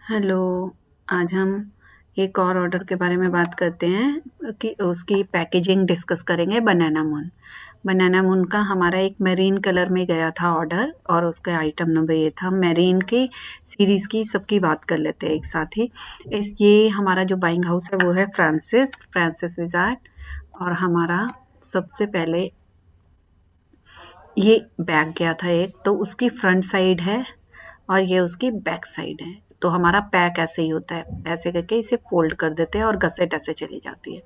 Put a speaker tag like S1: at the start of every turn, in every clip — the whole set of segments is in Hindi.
S1: हेलो। आज हम एक और ऑर्डर के बारे में बात करते हैं कि उसकी पैकेजिंग डिस्कस करेंगे। बनाना मून का हमारा एक मैरीन कलर में गया था ऑर्डर और उसका आइटम नंबर ये था। मैरीन की सीरीज़ की सबकी बात कर लेते हैं एक साथ ही। ये हमारा जो बाइंग हाउस है वो है फ्रांसिस विजार्ड। और हमारा सबसे पहले ये बैग गया था एक, तो उसकी फ्रंट साइड है और ये उसकी बैक साइड है। तो हमारा पैक ऐसे ही होता है, ऐसे करके इसे फोल्ड कर देते हैं और गसेट ऐसे चली जाती है।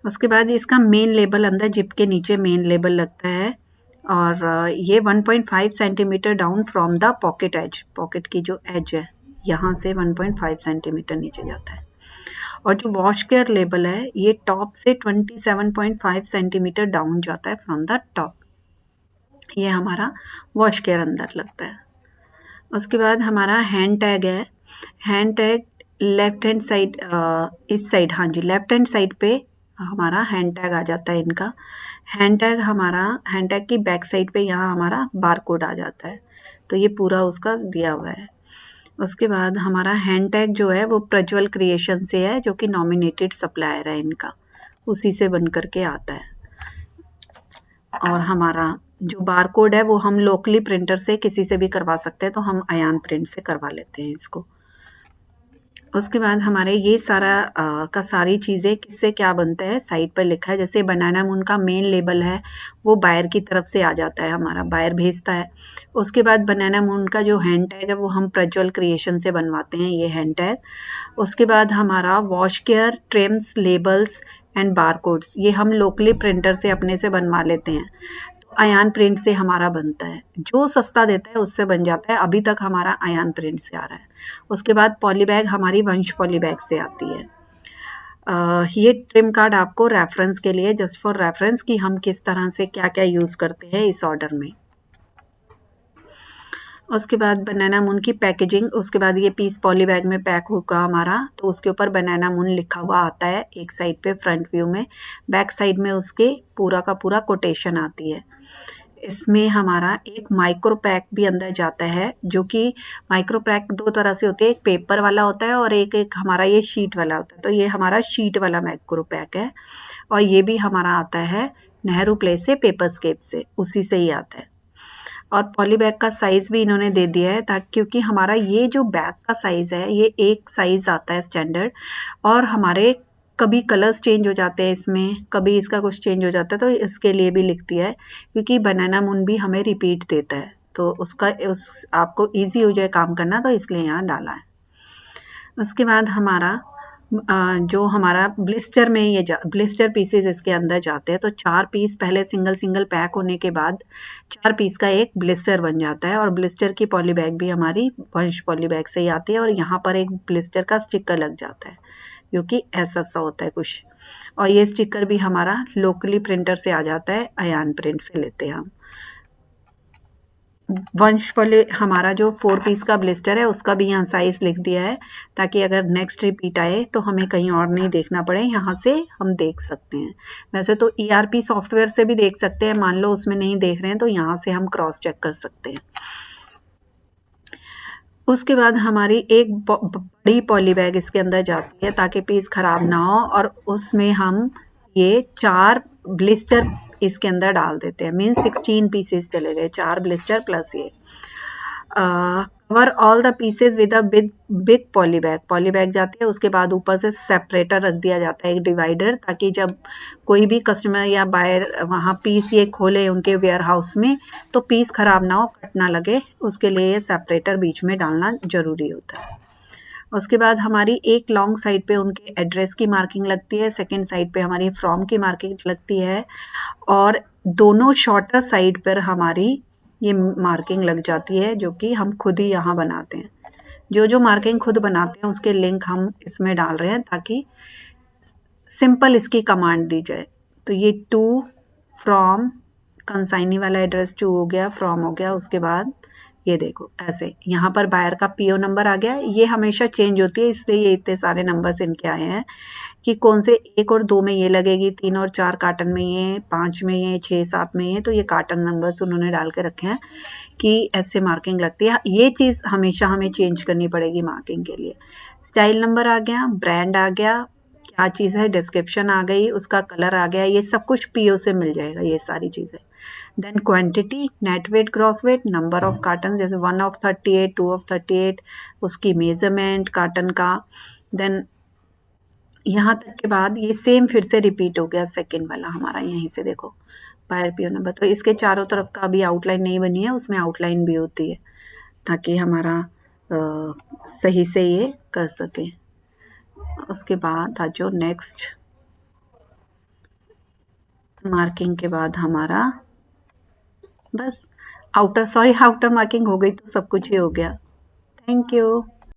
S1: उसके बाद इसका मेन लेबल अंदर जिप के नीचे मेन लेबल लगता है और ये 1.5 centimetre down from the pocket edge, pocket की जो एज है यहाँ से 1.5 सेंटीमीटर नीचे जाता है। और जो वॉश केयर लेबल है ये टॉप से 27.5 सेंटीमीटर डाउन जाता है फ्रॉम द टॉप। ये हमारा वॉश केयर अंदर लगता है। उसके बाद हमारा हैंड टैग है। Hand tag left hand side, इस साइड, हाँ जी, लेफ्ट हैंड साइड पे हमारा हैंड टैग आ जाता है इनका। हैंड टैग की बैक साइड पे यहाँ हमारा बार कोड आ जाता है। तो ये पूरा उसका दिया हुआ है। उसके बाद हमारा हैंड टैग जो है वो प्रज्वल क्रिएशन से है, जो कि नॉमिनेटेड सप्लायर है इनका, उसी से बन करके आता है। और हमारा जो बार कोड है वो हम लोकली प्रिंटर से किसी से भी करवा सकते हैं, तो हम अयान प्रिंट से करवा लेते हैं इसको। उसके बाद हमारे ये सारा का सारी चीज़ें किससे क्या बनता है साइड पर लिखा है। जैसे बनाना मून का मेन लेबल है वो बायर की तरफ से आ जाता है, हमारा बायर भेजता है। उसके बाद बनाना मून का जो हैंड टैग है वो हम प्रज्वल क्रिएशन से बनवाते हैं, ये हैंड टैग। उसके बाद हमारा wash care, TRIMS, labels and bar codes ये हम लोकली प्रिंटर से अपने से बनवा लेते हैं। अयान प्रिंट से हमारा बनता है, जो सस्ता देता है उससे बन जाता है। अभी तक हमारा अयान प्रिंट से आ रहा है। उसके बाद पॉलीबैग हमारी वंश पॉलीबैग से आती है। ये ट्रिम कार्ड आपको रेफरेंस के लिए, जस्ट फॉर रेफरेंस, कि हम किस तरह से क्या क्या यूज़ करते हैं इस ऑर्डर में। उसके बाद बनाना मून की पैकेजिंग। उसके बाद ये पीस पॉली बैग में पैक होगा हमारा, तो उसके ऊपर बनाना मून लिखा हुआ आता है एक साइड पे फ्रंट व्यू में। बैक साइड में उसके पूरा का पूरा कोटेशन आती है। इसमें हमारा एक माइक्रो पैक भी अंदर जाता है, जो कि माइक्रो पैक दो तरह से होते हैं, एक पेपर वाला होता है और एक हमारा ये शीट वाला होता है। तो ये हमारा शीट वाला माइक्रो पैक है और ये भी हमारा आता है नेहरू प्लेस से, पेपरस्केप से, उसी से ही आता है। और पॉली बैग का साइज़ भी इन्होंने दे दिया है, ताकि क्योंकि हमारा ये जो बैग का साइज़ है ये एक साइज़ आता है स्टैंडर्ड, और हमारे कभी कलर्स चेंज हो जाते हैं इसमें, कभी इसका कुछ चेंज हो जाता है, तो इसके लिए भी लिख दिया है, क्योंकि बनाना मून भी हमें रिपीट देता है, तो उसका उस आपको ईजी हो जाए काम करना, तो इसलिए यहाँ डाला है। उसके बाद हमारा जो हमारा ब्लिस्टर में ये ब्लिस्टर पीसेस इसके अंदर जाते हैं, तो 4 पीस पहले सिंगल सिंगल पैक होने के बाद 4 पीस का एक ब्लिस्टर बन जाता है। और ब्लिस्टर की पॉली बैग भी हमारी वंश पॉली बैग से ही आती है और यहाँ पर एक ब्लिस्टर का स्टिकर लग जाता है, जो कि ऐसा सा होता है कुछ। और ये स्टिकर भी हमारा लोकली प्रिंटर से आ जाता है, अयान प्रिंट से लेते हैं हम। वंश पॉली हमारा जो 4 पीस का ब्लिस्टर है उसका भी यहाँ साइज़ लिख दिया है, ताकि अगर नेक्स्ट रिपीट आए तो हमें कहीं और नहीं देखना पड़े, यहाँ से हम देख सकते हैं। वैसे तो ईआरपी सॉफ्टवेयर से भी देख सकते हैं, मान लो उसमें नहीं देख रहे हैं तो यहाँ से हम क्रॉस चेक कर सकते हैं। उसके बाद हमारी एक बड़ी पॉली बैग इसके अंदर जाती है, ताकि पीस खराब ना हो, और उसमें हम ये 4 ब्लिस्टर इसके अंदर डाल देते हैं। मीन्स 16 पीसेस चले गए, 4 ब्लिस्टर प्लस ये। Cover all the pieces with a big poly bag जाती है। उसके बाद ऊपर से सेपरेटर रख दिया जाता है, एक डिवाइडर, ताकि जब कोई भी कस्टमर या बायर वहाँ पीस ये खोले उनके वेयर हाउस में, तो पीस खराब ना हो, कट ना लगे, उसके लिए ये सेपरेटर बीच में डालना ज़रूरी होता है। उसके बाद हमारी एक लॉन्ग साइड पे उनके एड्रेस की मार्किंग लगती है, सेकंड साइड पे हमारी फ्रॉम की मार्किंग लगती है, और दोनों शॉर्टर साइड पर हमारी ये मार्किंग लग जाती है, जो कि हम खुद ही यहाँ बनाते हैं। जो मार्किंग खुद बनाते हैं उसके लिंक हम इसमें डाल रहे हैं, ताकि सिंपल इसकी कमांड दी जाए। तो ये टू फ्रॉम, कंसाइनी वाला एड्रेस टू हो गया, फ्रॉम हो गया, उसके बाद ये देखो ऐसे यहाँ पर बायर का पीओ नंबर आ गया। ये हमेशा चेंज होती है, इसलिए ये इतने सारे नंबर्स इनके आए हैं कि कौन से 1 और 2 में ये लगेगी, 3 और 4 कार्टन में ये, 5 में ये, 6, 7 में ये। तो ये कार्टन नंबर्स उन्होंने डाल के रखे हैं कि ऐसे मार्किंग लगती है। ये चीज़ हमेशा हमें चेंज करनी पड़ेगी मार्किंग के लिए। स्टाइल नंबर आ गया, ब्रांड आ गया, क्या चीज़ है, डिस्क्रिप्शन आ गई, उसका कलर आ गया, ये सब कुछ पीओ से मिल जाएगा ये सारी चीज़ें। Then quantity, net weight, gross weight, number of carton, जैसे 1 ऑफ 38, 2 ऑफ 38, उसकी मेजरमेंट कार्टन का। देन यहाँ तक के बाद ये सेम फिर से रिपीट हो गया सेकंड वाला हमारा, यहीं से देखो बायर पीओ नंबर। तो इसके चारों तरफ का अभी आउटलाइन नहीं बनी है, उसमें आउटलाइन भी होती है ताकि हमारा सही से ये कर सके। उसके बाद आ जो नेक्स्ट मार्किंग के बाद हमारा बस आउटर मार्किंग हो गई तो सब कुछ ही हो गया। Thank you.